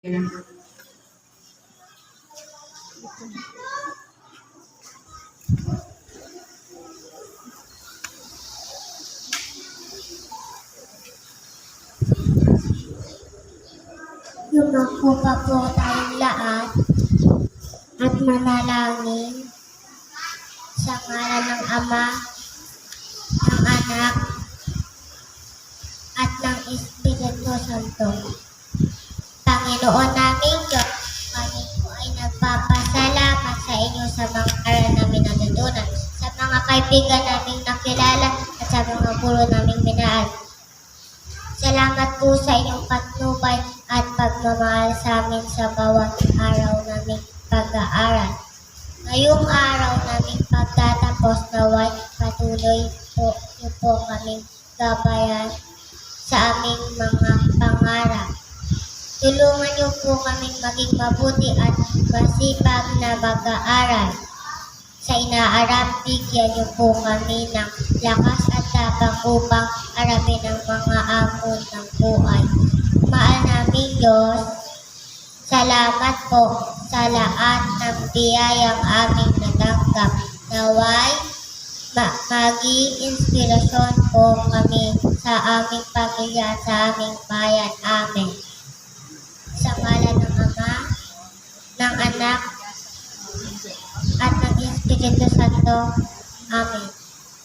Yumako pa po tayong lahat at manalangin sa ngalan ng Ama, ng Anak, at ng Espiritu Santo. Panginoon namin Diyos, kami po ay nagpapasalamat sa inyo sa mga aral namin natutunan, sa mga kaibigan naming nakilala at sa mga guro naming minahal. Salamat po sa inyong patnubay at pagmamahal sa amin sa bawat araw naming pag-aaral. Ngayong araw naming pagtatapos naway patuloy po niyo po kaming gabayan sa aming mga pangarap. Tulungan niyo po kaming maging mabuti at masipag na mag-aaral. Sa inaarap, bigyan niyo po kami ng lakas at tapang upang harapin ang mga hamon ng buhay. Mahal namin Diyos, salamat po sa lahat ng biyayang aming natanggap. Naway, maging inspirasyon po kami sa aming pamilya at sa aming bayan. Amen. Sa ngalan ng Ama, ng Anak, at ng Espiritu Santo. Amen.